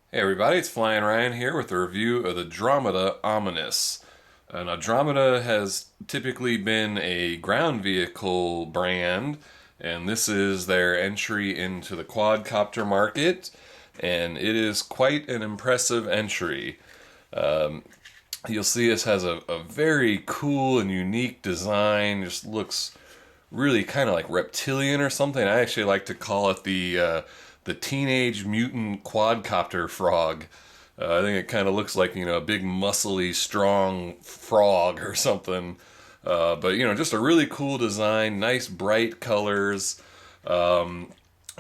Hey everybody, it's Flyin Ryan here with a review of the Dromida Ominus. Now, Dromida has typically been a ground vehicle brand, and this is their entry into the quadcopter market, and it is quite an impressive entry. Um, you'll see this has a very cool and unique design, just looks really kind of like reptilian or something. I actually like to call it the teenage mutant quadcopter frog. I think it kind of looks like a big muscly strong frog or something. But just a really cool design, nice bright colors. Um,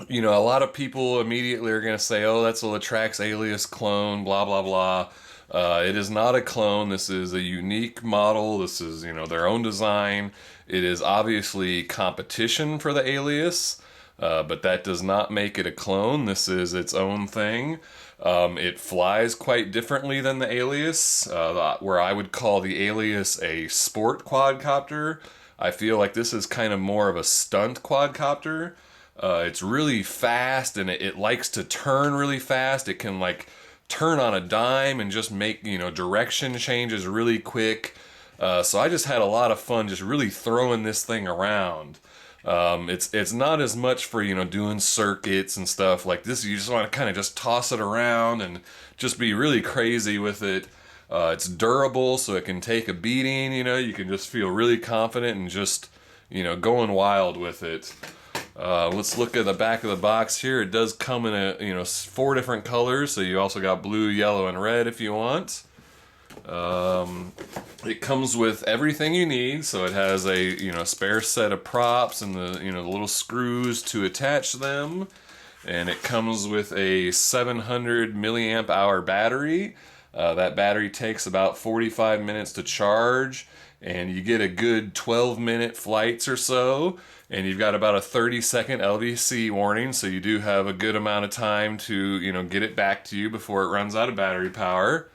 a lot of people immediately are going to say, "Oh, that's a Latrax Alias clone," blah blah blah. It is not a clone. This is a unique model. This is their own design. It is obviously competition for the Alias, but that does not make it a clone. This is its own thing. It flies quite differently than the Alias, where I would call the Alias a sport quadcopter. I feel like this is kind of more of a stunt quadcopter. It's really fast and it likes to turn really fast. It can like turn on a dime and just make direction changes really quick. So I just had a lot of fun just really throwing this thing around. It's not as much for doing circuits and stuff like this. You just want to kind of just toss it around and just be really crazy with it. It's durable, so it can take a beating. You can just feel really confident and just going wild with it. Let's look at the back of the box here. It does come in four different colors, so you also got blue, yellow, and red if you want. It comes with everything you need, so it has a spare set of props and the little screws to attach them, and it comes with a 700 milliamp hour battery. That battery takes about 45 minutes to charge, and you get a good 12-minute flights or so, and you've got about a 30-second LVC warning, so you do have a good amount of time to get it back to you before it runs out of battery power.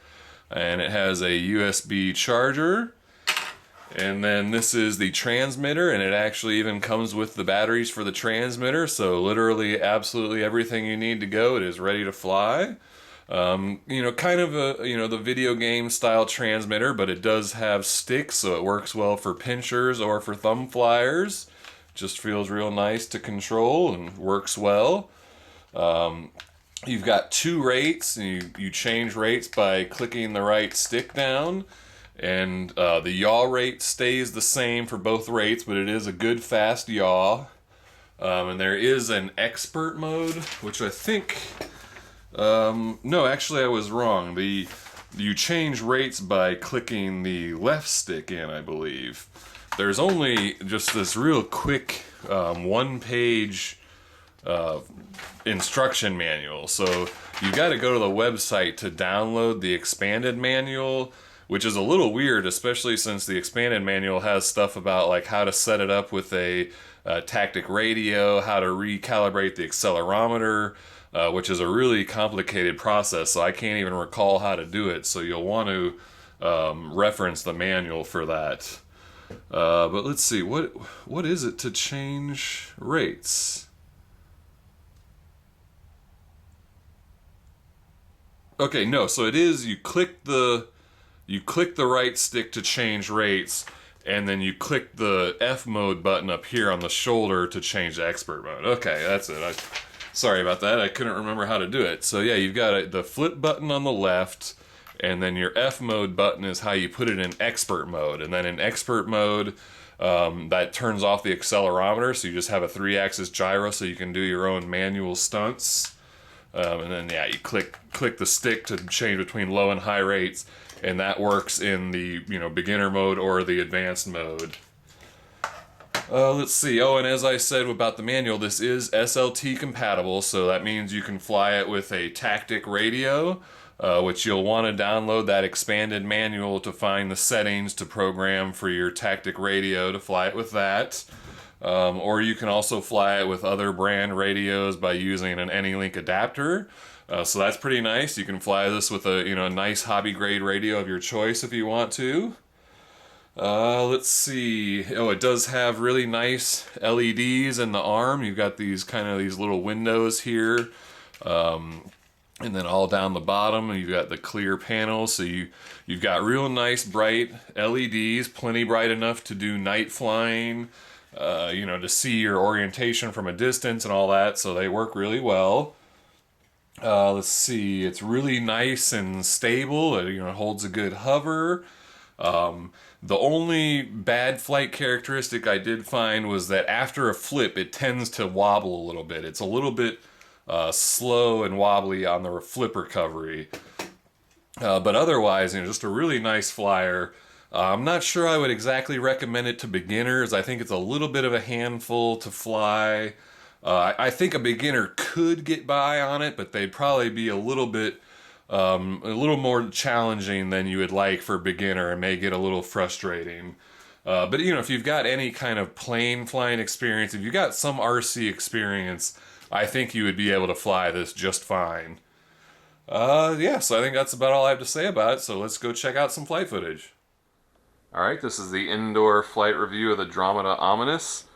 And it has a USB charger. And then this is the transmitter, and it actually even comes with the batteries for the transmitter, so literally absolutely everything you need to go, it is ready to fly. Kind of the video game style transmitter, but it does have sticks, so it works well for pinchers or for thumb flyers. Just feels real nice to control and works well. You've got two rates, and you change rates by clicking the right stick down. And the yaw rate stays the same for both rates, but it is a good fast yaw. And there is an expert mode, which I think. No, actually, I was wrong. You change rates by clicking the left stick in, I believe. There's only just this real quick one-page instruction manual. So you got to go to the website to download the expanded manual, which is a little weird, especially since the expanded manual has stuff about like how to set it up with a tactic radio, how to recalibrate the accelerometer, which is a really complicated process. So I can't even recall how to do it. So you'll want to reference the manual for that. But let's see, what is it to change rates? Okay, no, so it is you click the right stick to change rates, and then you click the F mode button up here on the shoulder to change to expert mode. Okay, that's it. Sorry about that. I couldn't remember how to do it. So yeah, you've got the flip button on the left, and then your F mode button is how you put it in expert mode. And then in expert mode, that turns off the accelerometer, so you just have a 3-axis gyro so you can do your own manual stunts. And then yeah, you click the stick to change between low and high rates, and that works in the beginner mode or the advanced mode. Let's see. Oh, and as I said about the manual, this is SLT compatible, so that means you can fly it with a tactic radio, which you'll want to download that expanded manual to find the settings to program for your tactic radio to fly it with that. Or you can also fly it with other brand radios by using an AnyLink adapter. So that's pretty nice. You can fly this with a nice hobby grade radio of your choice if you want to. Let's see. Oh, it does have really nice LEDs in the arm. You've got these little windows here. And then all down the bottom, you've got the clear panel. So you've got real nice bright LEDs, plenty bright enough to do night flying, you know, to see your orientation from a distance and all that. So they work really well. Let's see, it's really nice and stable. It, you know, holds a good hover. The only bad flight characteristic I did find was that after a flip, it tends to wobble a little bit. It's a little bit slow and wobbly on the flip recovery. But otherwise, you know, just a really nice flyer. I'm not sure I would exactly recommend it to beginners. I think it's a little bit of a handful to fly. I think a beginner could get by on it, but they'd probably be a little more challenging than you would like for a beginner and may get a little frustrating. But you know, if you've got any kind of plane flying experience, if you've got some RC experience, I think you would be able to fly this just fine. Yeah, so I think that's about all I have to say about it, so let's go check out some flight footage. Alright, this is the indoor flight review of the Dromida Ominus.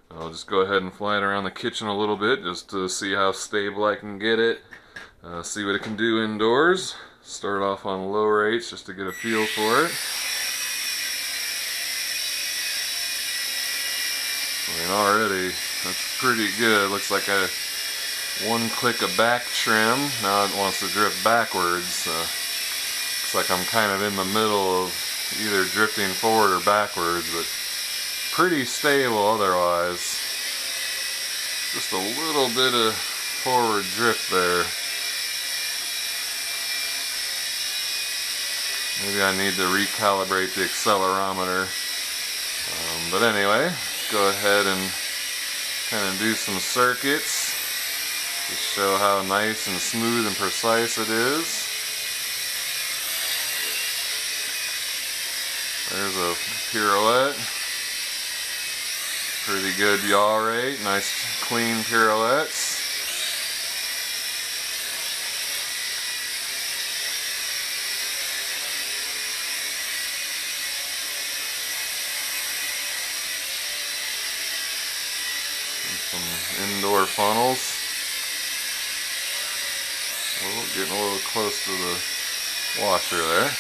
I'll just go ahead and fly it around the kitchen a little bit just to see how stable I can get it. See what it can do indoors. Start off on low rates just to get a feel for it. I mean, already that's pretty good. Looks like one click of back trim. Now it wants to drift backwards. Looks like I'm kind of in the middle of either drifting forward or backwards, but pretty stable otherwise. Just a little bit of forward drift there. Maybe I need to recalibrate the accelerometer. But anyway, go ahead and kind of do some circuits to show how nice and smooth and precise it is. There's a pirouette. Pretty good yaw rate, nice clean pirouettes. And some indoor funnels. Oh, getting a little close to the washer there.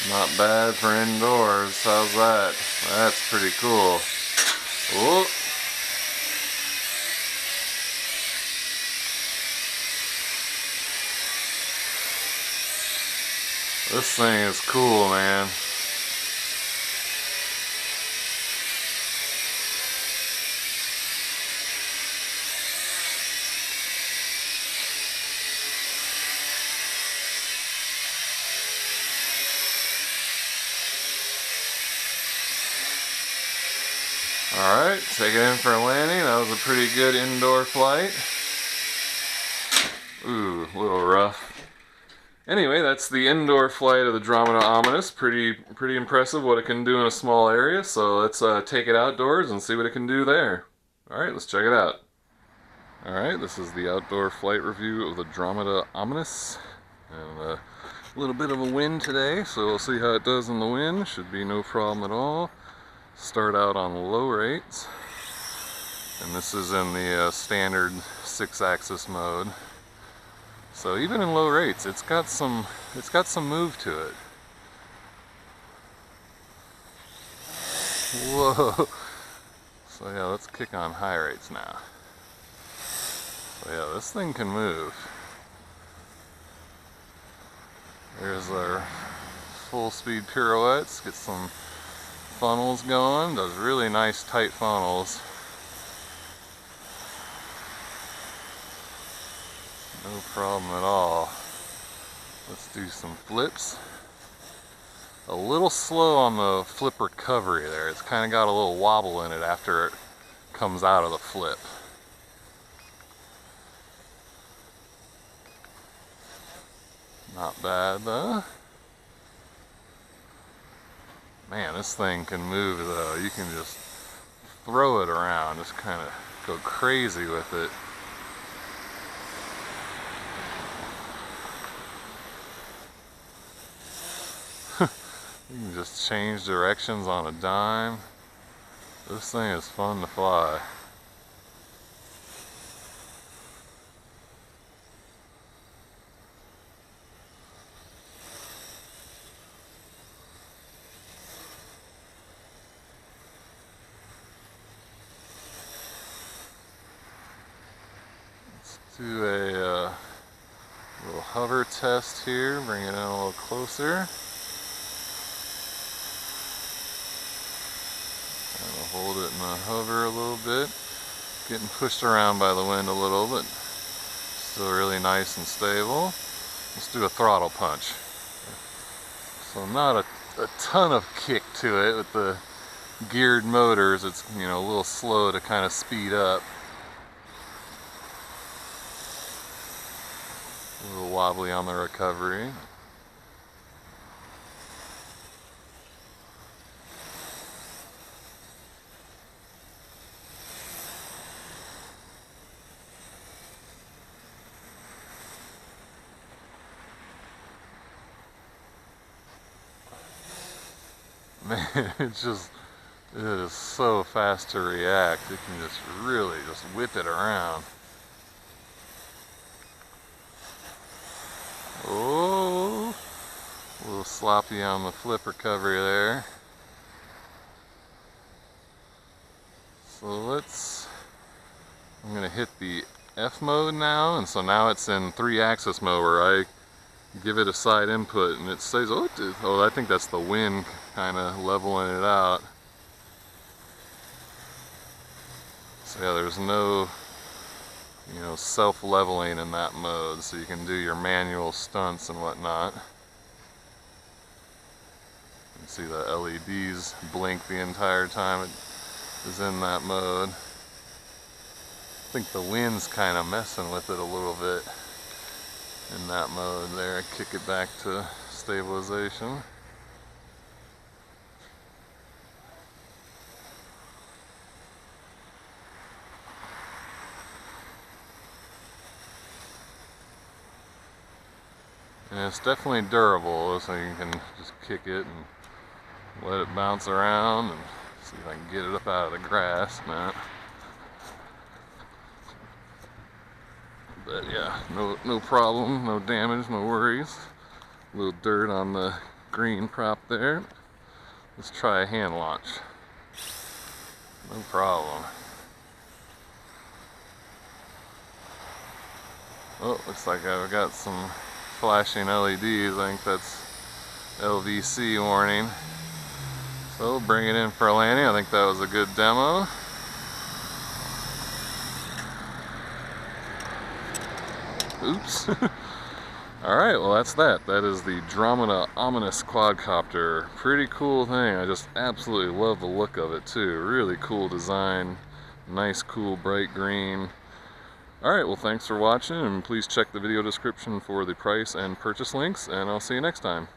Not bad for indoors. How's that? That's pretty cool. Oh. This thing is cool, man. Alright, take it in for a landing. That was a pretty good indoor flight. Ooh, a little rough. Anyway, that's the indoor flight of the Dromida Ominus. Pretty impressive what it can do in a small area. So let's take it outdoors and see what it can do there. Alright, let's check it out. Alright, this is the outdoor flight review of the Dromida Ominus. And a little bit of a wind today, so we'll see how it does in the wind. Should be no problem at all. Start out on low rates, and this is in the standard 6-axis mode. So even in low rates, it's got some move to it. Whoa! So yeah, let's kick on high rates now. So yeah, this thing can move. There's our full speed pirouettes. Get some funnels going. Does really nice tight funnels. No problem at all. Let's do some flips. A little slow on the flip recovery there. It's kind of got a little wobble in it after it comes out of the flip. Not bad though. Man, this thing can move though. You can just throw it around, just kind of go crazy with it. You can just change directions on a dime. This thing is fun to fly. Let's do a little hover test here, bring it in a little closer. Hold it in the hover a little bit. Getting pushed around by the wind a little, but still really nice and stable. Let's do a throttle punch. So not a ton of kick to it with the geared motors. It's, you know, a little slow to kind of speed up. A little wobbly on the recovery. Man, it is so fast to react. It can just really just whip it around. Oh, a little sloppy on the flip recovery there. So I'm gonna hit the F mode now, and so now it's in 3-axis mode where I give it a side input and it says, oh, I think that's the wind kind of leveling it out. So yeah, there's no, you know, self-leveling in that mode, so you can do your manual stunts and whatnot. You can see the LEDs blink the entire time it is in that mode. I think the wind's kind of messing with it a little bit in that mode there. Kick it back to stabilization. And it's definitely durable, so you can just kick it and let it bounce around and see if I can get it up out of the grass. Nah. But yeah, no problem, no damage, no worries. A little dirt on the green prop there. Let's try a hand launch. No problem. Oh, looks like I've got some flashing LEDs. I think that's LVC warning. So bring it in for a landing. I think that was a good demo. Oops. Alright, well that's that. That is the Dromida Ominus quadcopter. Pretty cool thing. I just absolutely love the look of it too. Really cool design. Nice, cool, bright green. Alright, well thanks for watching, and please check the video description for the price and purchase links, and I'll see you next time.